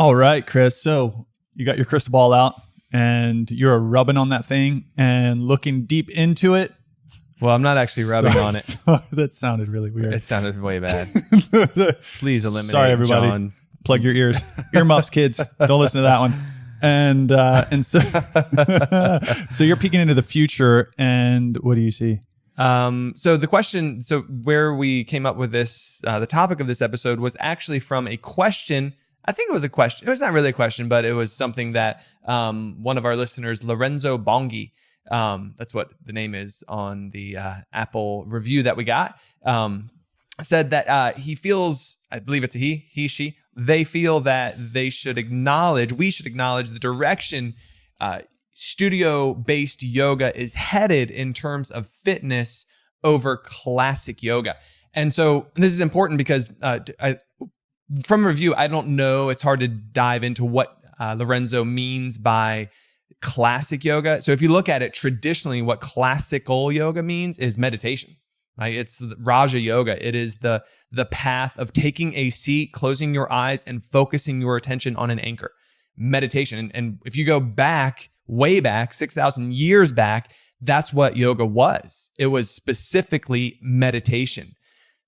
All right, Chris. So you got your crystal ball out and you're rubbing on that thing and looking deep into it. Well, I'm not actually rubbing on it. That sounded really weird. It sounded way bad. Please eliminate. Sorry, everybody. John. Plug your ears. Earmuffs, kids. Don't listen to that one. And so, so you're peeking into the future, and what do you see? So the question, so where we came up with this, the topic of this episode was actually from a question. I think it was a question. It was not really a question, but it was something that one of our listeners, Lorenzo Bongi, that's what the name is on the Apple review that we got, said that he feels, I believe it's a he, she, they feel that we should acknowledge the direction studio-based yoga is headed in terms of fitness over classic yoga. And so this is important because from review, I don't know, it's hard to dive into what Lorenzo means by classic yoga. So if you look at it traditionally, what classical yoga means is meditation. Right? It's the Raja Yoga. It is the path of taking a seat, closing your eyes, and focusing your attention on an anchor. Meditation. And if you go back, way back, 6,000 years back, that's what yoga was. It was specifically meditation.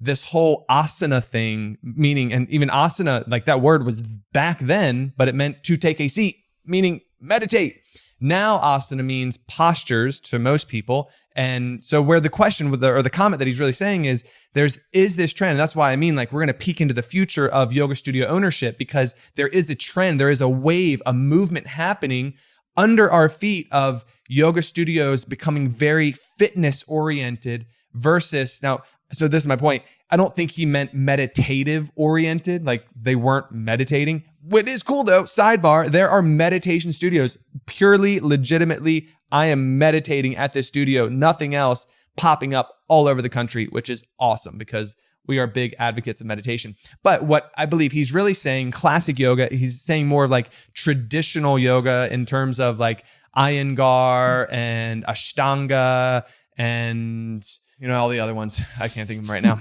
This whole asana thing, meaning, and even asana, like that word was back then, but it meant to take a seat, meaning meditate. Now asana means postures to most people. And so where the question with the comment that he's really saying is is this trend. And that's why I mean, like, we're going to peek into the future of yoga studio ownership, because there is a trend, there is a wave, a movement happening under our feet of yoga studios becoming very fitness oriented versus now. So this is my point. I don't think he meant meditative oriented, like they weren't meditating. What is cool though, sidebar, there are meditation studios, purely, legitimately, I am meditating at this studio, nothing else, popping up all over the country, which is awesome because we are big advocates of meditation. But what I believe he's really saying, classic yoga, he's saying more of like traditional yoga in terms of like Iyengar and Ashtanga and all the other ones. I can't think of them right now.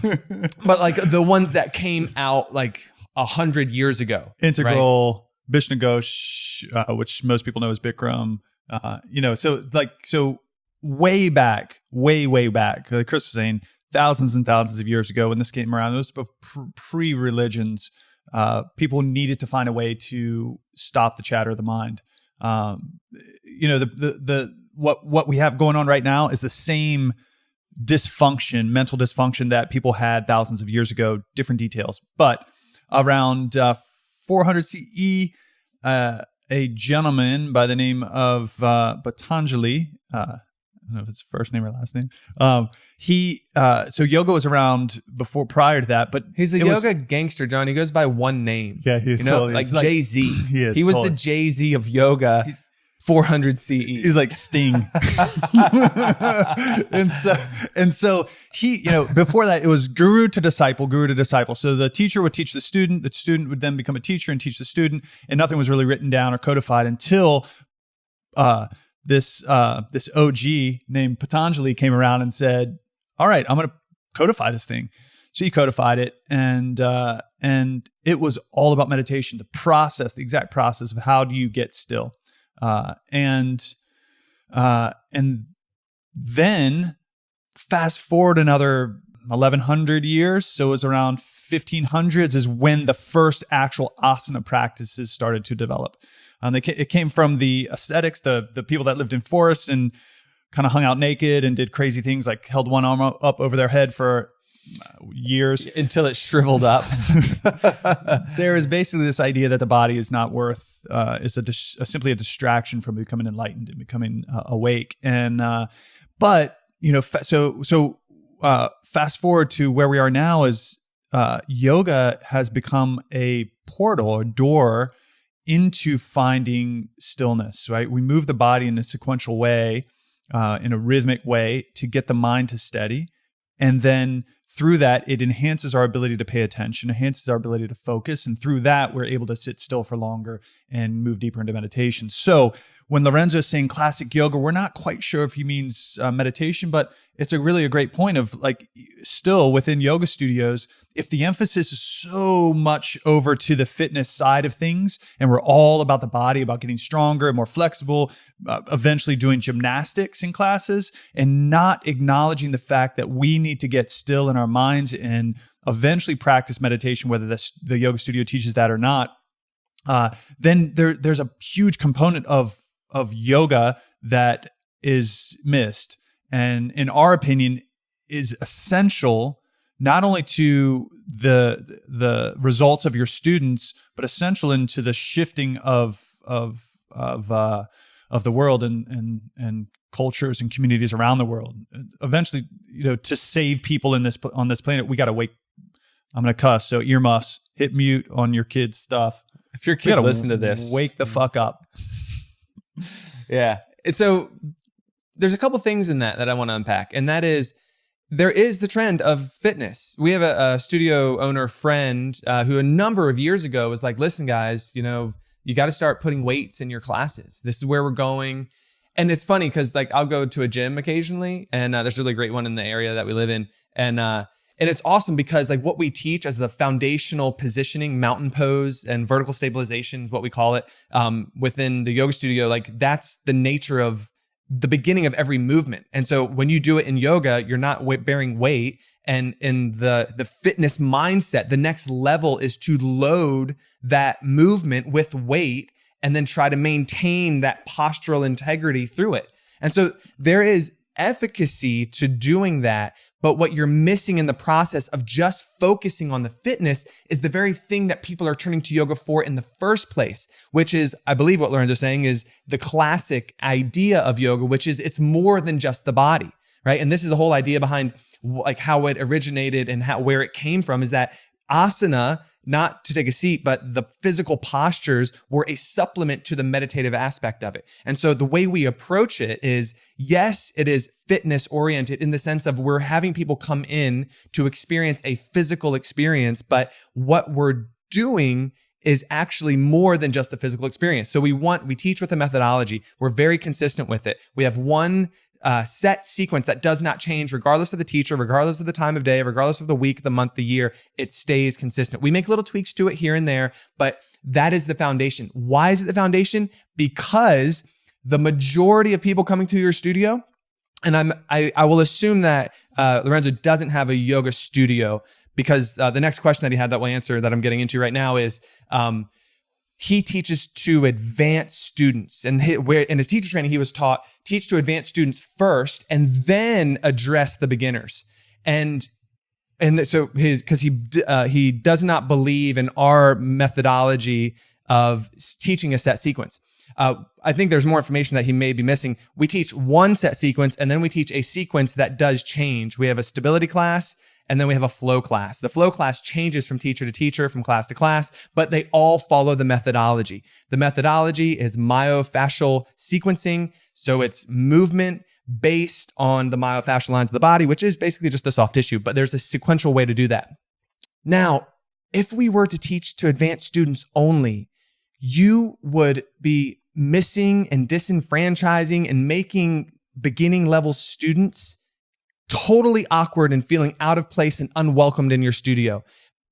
But like the ones that came out like 100 years ago. Integral, right? Vishnu Ghosh, which most people know as Bikram. So way back, way back, like Chris was saying, thousands and thousands of years ago when this came around, it was pre-religions. People needed to find a way to stop the chatter of the mind. What we have going on right now is the same dysfunction, mental dysfunction that people had thousands of years ago, different details. But around 400 CE, a gentleman by the name of Patanjali, I don't know if it's first name or last name. So yoga was around prior to that, but he's a yoga gangster, John. He goes by one name. Yeah, he's totally, like Jay-Z. He was the Jay-Z of yoga. 400 CE. He's like Sting. and so he, before that it was guru to disciple. So the teacher would teach the student would then become a teacher and teach the student, and nothing was really written down or codified until this OG named Patanjali came around and said, all right, I'm going to codify this thing. So he codified it, and it was all about meditation, the exact process of how do you get still. And then fast forward another 1100 years. So it was around 1500s is when the first actual asana practices started to develop. It came from the ascetics, the people that lived in forests and kind of hung out naked and did crazy things, like held one arm up over their head for years until it shriveled up. There is basically this idea that the body is not worth, is simply a distraction from becoming enlightened and becoming awake. And fast forward to where we are now is yoga has become a portal, a door into finding stillness. Right, we move the body in a sequential way, in a rhythmic way, to get the mind to steady, and then through that, it enhances our ability to pay attention, enhances our ability to focus. And through that, we're able to sit still for longer and move deeper into meditation. So when Lorenzo is saying classic yoga, we're not quite sure if he means meditation, but it's really a great point of like, still within yoga studios, if the emphasis is so much over to the fitness side of things, and we're all about the body, about getting stronger and more flexible, eventually doing gymnastics in classes, and not acknowledging the fact that we need to get still in our minds and eventually practice meditation, whether the yoga studio teaches that or not, then there's a huge component of yoga that is missed. And in our opinion, is essential not only to the results of your students, but essential into the shifting of the world and cultures and communities around the world. Eventually, to save people on this planet, we got to wake. I'm gonna cuss, so earmuffs. Hit mute on your kids' stuff. If your kids listen to this, wake the fuck up. Yeah. So there's a couple things in that I want to unpack, and that is, there is the trend of fitness. We have a studio owner friend who a number of years ago was like, listen, guys, you got to start putting weights in your classes. This is where we're going. And it's funny because like I'll go to a gym occasionally, and there's a really great one in the area that we live in. And it's awesome because like what we teach as the foundational positioning, mountain pose and vertical stabilization is what we call it within the yoga studio. Like that's the nature of the beginning of every movement. And so when you do it in yoga, you're not bearing weight. And in the fitness mindset, the next level is to load that movement with weight and then try to maintain that postural integrity through it. And so there is efficacy to doing that. But what you're missing in the process of just focusing on the fitness is the very thing that people are turning to yoga for in the first place, which is, I believe what Lorenzo's saying is the classic idea of yoga, which is it's more than just the body, right? And this is the whole idea behind like how it originated and where it came from, is that asana, not to take a seat, but the physical postures were a supplement to the meditative aspect of it. And so the way we approach it is, yes, it is fitness oriented in the sense of we're having people come in to experience a physical experience, but what we're doing is actually more than just the physical experience. So we teach with a methodology. We're very consistent with it. We have one set sequence that does not change regardless of the teacher, regardless of the time of day, regardless of the week, the month, the year. It stays consistent. We make little tweaks to it here and there, but that is the foundation. Why is it the foundation? Because the majority of people coming to your studio, and I will assume that Lorenzo doesn't have a yoga studio, because the next question that he had that we'll answer that I'm getting into right now is, he teaches to advanced students, and where in his teacher training, he was taught teach to advanced students first and then address the beginners. And so because he does not believe in our methodology of teaching a set sequence. I think there's more information that he may be missing. We teach one set sequence, and then we teach a sequence that does change. We have a stability class, and then we have a flow class. The flow class changes from teacher to teacher, from class to class, but they all follow the methodology. The methodology is myofascial sequencing. So it's movement based on the myofascial lines of the body, which is basically just the soft tissue, but there's a sequential way to do that. Now, if we were to teach to advanced students only, you would be missing and disenfranchising and making beginning level students totally awkward and feeling out of place and unwelcomed in your studio,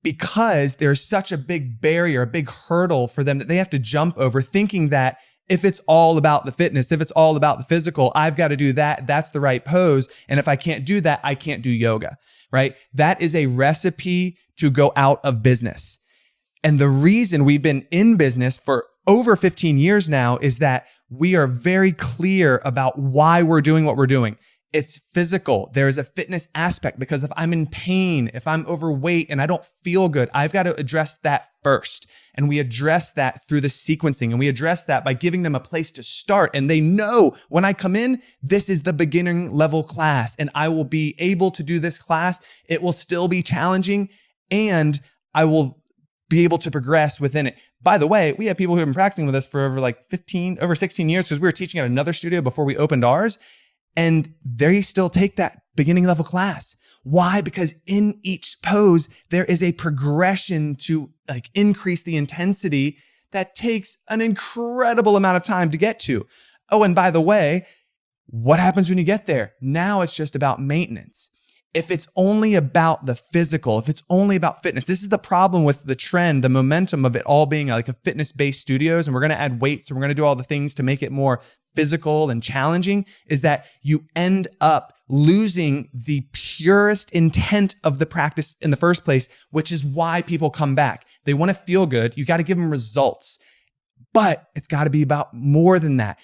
because there's such a big barrier, a big hurdle for them that they have to jump over, thinking that if it's all about the fitness, if it's all about the physical, I've got to do that. That's the right pose. And if I can't do that, I can't do yoga, right? That is a recipe to go out of business. And the reason we've been in business for over 15 years now is that we are very clear about why we're doing what we're doing. It's physical. There's a fitness aspect, because if I'm in pain, if I'm overweight and I don't feel good, I've got to address that first. And we address that through the sequencing, and we address that by giving them a place to start. And they know when I come in, this is the beginning level class, and I will be able to do this class. It will still be challenging, and I will be able to progress within it. By the way, we have people who have been practicing with us for over 16 years, because we were teaching at another studio before we opened ours. And they still take that beginning level class. Why? Because in each pose, there is a progression to like increase the intensity that takes an incredible amount of time to get to. Oh, and by the way, what happens when you get there? Now it's just about maintenance. If it's only about the physical, if it's only about fitness, this is the problem with the trend, the momentum of it all being like a fitness-based studios, and we're going to add weights and we're going to do all the things to make it more physical and challenging, is that you end up losing the purest intent of the practice in the first place, which is why people come back. They want to feel good. You got to give them results. But it's got to be about more than that.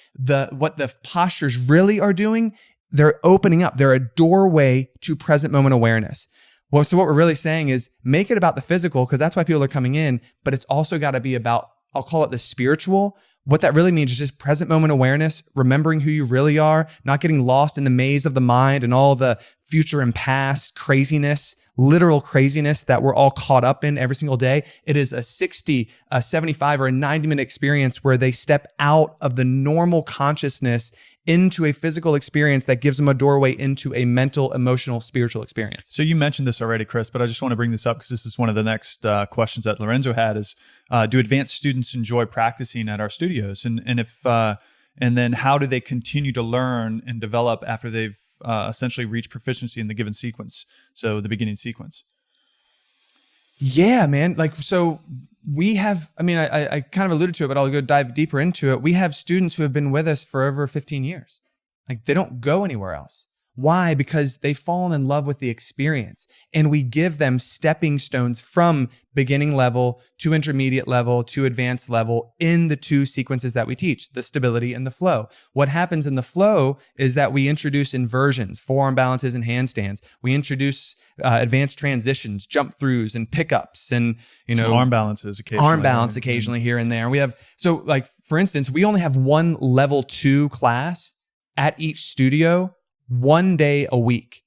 What the postures really are doing, they're opening up. They're a doorway to present moment awareness. Well, so what we're really saying is make it about the physical, because that's why people are coming in, but it's also got to be about, I'll call it the spiritual. What that really means is just present moment awareness, remembering who you really are, not getting lost in the maze of the mind and all the future and past craziness, literal craziness that we're all caught up in every single day. It is a 60, a 75, or a 90-minute experience where they step out of the normal consciousness into a physical experience that gives them a doorway into a mental, emotional, spiritual experience. So you mentioned this already, Chris, but I just want to bring this up because this is one of the next questions that Lorenzo had is, do advanced students enjoy practicing at our studios? And then how do they continue to learn and develop after they've essentially reached proficiency in the given sequence? So the beginning sequence. Yeah, man. Like, so we have, I kind of alluded to it, but I'll go dive deeper into it. We have students who have been with us for over 15 years. Like, they don't go anywhere else. Why? Because they've fallen in love with the experience, and we give them stepping stones from beginning level to intermediate level to advanced level in the two sequences that we teach, the stability and the flow. What happens in the flow is that we introduce inversions, forearm balances, and handstands. We introduce advanced transitions, jump throughs, and pickups, and some arm balances occasionally. Arm balance occasionally here and there. We have, so like, for instance, we only have one level 2 class at each studio 1 day a week.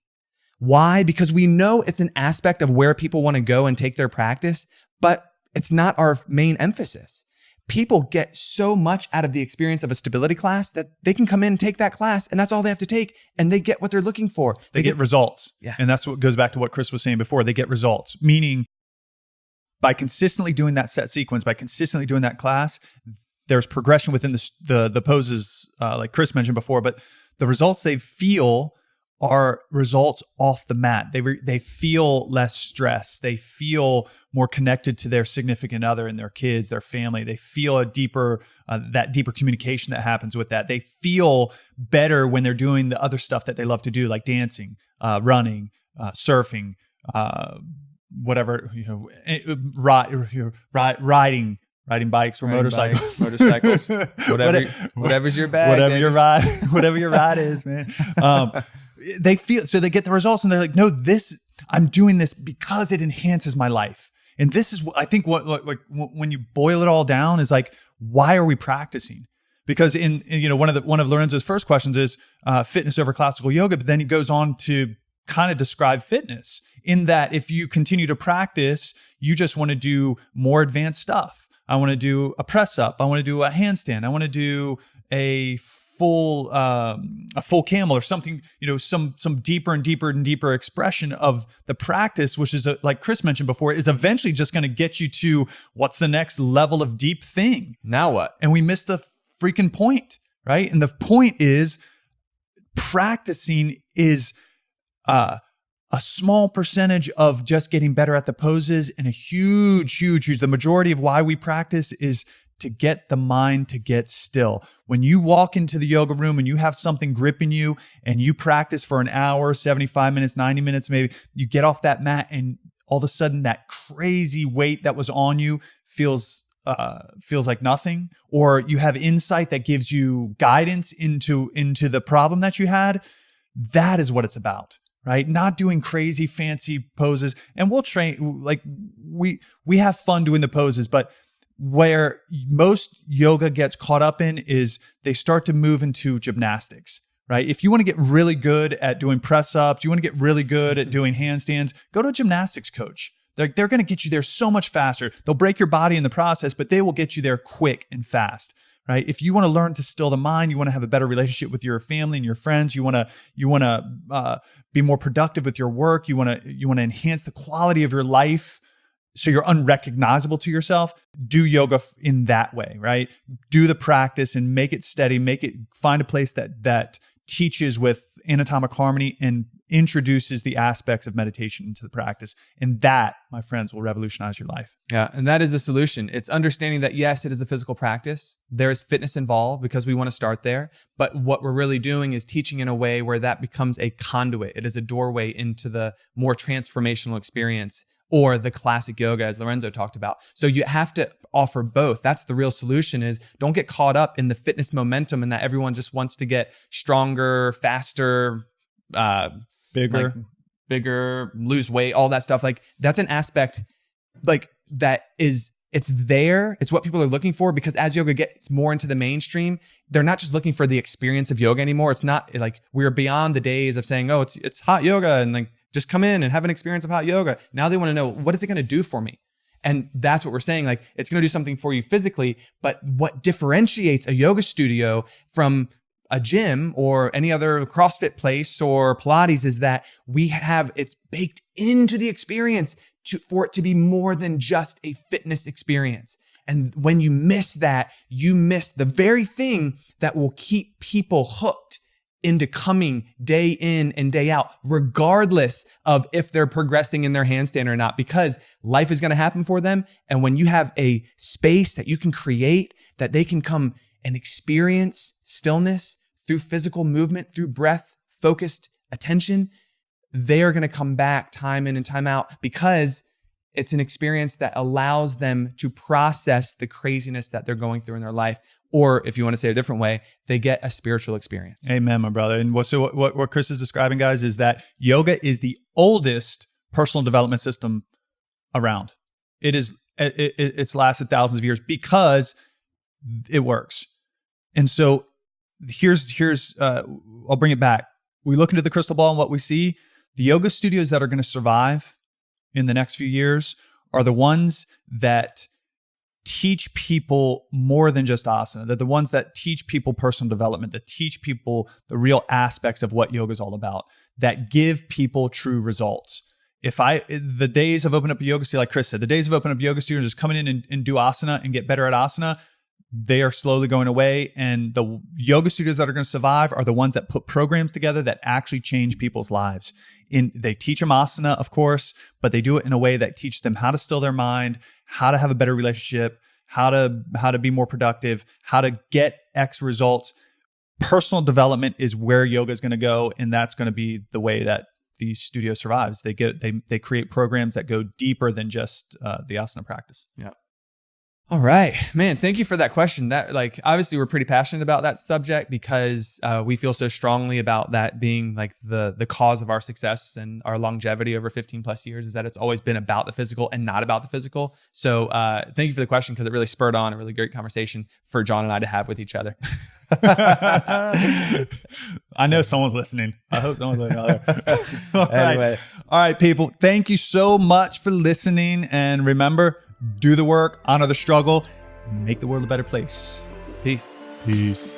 Why? Because we know it's an aspect of where people want to go and take their practice, but it's not our main emphasis. People get so much out of the experience of a stability class that they can come in and take that class, and that's all they have to take, and they get what they're looking for. They get results. Yeah. And that's what goes back to what Chris was saying before. They get results, meaning by consistently doing that set sequence, by consistently doing that class, there's progression within the poses, like Chris mentioned before, but the results they feel are results off the mat. They feel less stress. They feel more connected to their significant other and their kids, their family. They feel a deeper, that deeper communication that happens with that. They feel better when they're doing the other stuff that they love to do, like dancing, running, surfing, whatever, riding bikes or motorcycles. Motorcycles. Whatever's your bag. Whatever your ride is, man. They feel, so they get the results and they're like, no, I'm doing this because it enhances my life. And this is, I think, when you boil it all down is like, why are we practicing? Because one of Lorenzo's first questions is fitness over classical yoga, but then he goes on to kind of describe fitness in that if you continue to practice, you just want to do more advanced stuff. I want to do a press up. I want to do a handstand. I want to do a full camel or something, some deeper and deeper and deeper expression of the practice, which is like Chris mentioned before, is eventually just going to get you to what's the next level of deep thing. Now what? And we miss the freaking point, right? And the point is practicing is a small percentage of just getting better at the poses, and a huge, the majority of why we practice is to get the mind to get still. When you walk into the yoga room and you have something gripping you and you practice for an hour, 75 minutes, 90 minutes, maybe, you get off that mat and all of a sudden that crazy weight that was on you feels like nothing, or you have insight that gives you guidance into the problem that you had. That is what it's about. Right? Not doing crazy fancy poses. And we'll train, like we have fun doing the poses, but where most yoga gets caught up in is they start to move into gymnastics, right? If you want to get really good at doing press ups, you want to get really good at doing handstands, go to a gymnastics coach. They're going to get you there so much faster. They'll break your body in the process, but they will get you there quick and fast. right? If you want to learn to still the mind, you want to have a better relationship with your family and your friends, you want to be more productive with your work, you want to enhance the quality of your life so you're unrecognizable to yourself, do yoga in that way, right? Do the practice and make it steady, find a place that teaches with anatomic harmony and introduces the aspects of meditation into the practice. And that, my friends, will revolutionize your life. Yeah. And that is the solution. It's understanding that, yes, it is a physical practice. There's fitness involved because we want to start there. But what we're really doing is teaching in a way where that becomes a conduit. It is a doorway into the more transformational experience, or the classic yoga, as Lorenzo talked about. So you have to offer both. That's the real solution. Is don't get caught up in the fitness momentum and that everyone just wants to get stronger, faster, bigger, lose weight, all that stuff. Like, that's an aspect it's there. It's what people are looking for, because as yoga gets more into the mainstream, they're not just looking for the experience of yoga anymore. It's not like we're beyond the days of saying, oh, it's hot yoga and like, just come in and have an experience of hot yoga. Now they want to know, what is it going to do for me? And that's what we're saying. Like, it's going to do something for you physically, but what differentiates a yoga studio from a gym or any other CrossFit place or Pilates is that it's baked into the experience for it to be more than just a fitness experience. And when you miss that, you miss the very thing that will keep people hooked into coming day in and day out, regardless of if they're progressing in their handstand or not, because life is going to happen for them. And when you have a space that you can create, that they can come and experience stillness through physical movement, through breath, focused attention, they are going to come back time in and time out, because it's an experience that allows them to process the craziness that they're going through in their life. Or if you want to say it a different way, they get a spiritual experience. Amen, my brother. And what Chris is describing, guys, is that yoga is the oldest personal development system around. It's lasted thousands of years because it works. And so here's I'll bring it back. We look into the crystal ball and what we see. The yoga studios that are going to survive in the next few years are the ones that teach people more than just asana. They're the ones that teach people personal development, that teach people the real aspects of what yoga is all about, that give people true results. The days of opening up a yoga studio, like Chris said, the days of opening up yoga studios, just coming in and do asana and get better at asana, they are slowly going away. And the yoga studios that are going to survive are the ones that put programs together that actually change people's lives. They teach them asana, of course, but they do it in a way that teaches them how to still their mind, how to have a better relationship, how to be more productive, how to get X results. Personal development is where yoga is going to go, and that's going to be the way that the studio survives. They create programs that go deeper than just the asana practice. Yeah. All right, man. Thank you for that question. That, like, obviously we're pretty passionate about that subject because we feel so strongly about that being like the cause of our success and our longevity over 15 plus years, is that it's always been about the physical and not about the physical. So thank you for the question, because it really spurred on a really great conversation for John and I to have with each other. I know someone's listening. I hope someone's listening. Anyway. All right, people. Thank you so much for listening. And remember, do the work, honor the struggle, make the world a better place. Peace. Peace.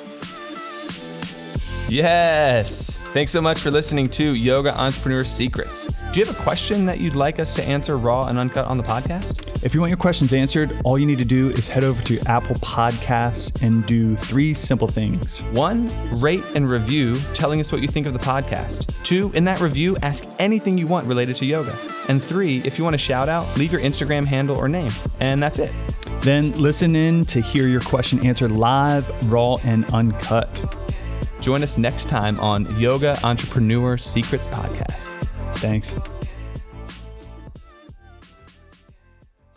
Yes. Thanks so much for listening to Yoga Entrepreneur Secrets. Do you have a question that you'd like us to answer raw and uncut on the podcast? If you want your questions answered, all you need to do is head over to Apple Podcasts and do 3 simple things. 1, rate and review, telling us what you think of the podcast. 2, in that review, ask anything you want related to yoga. And 3, if you want a shout out, leave your Instagram handle or name. And that's it. Then listen in to hear your question answered live, raw, and uncut. Join us next time on Yoga Entrepreneur Secrets Podcast. Thanks.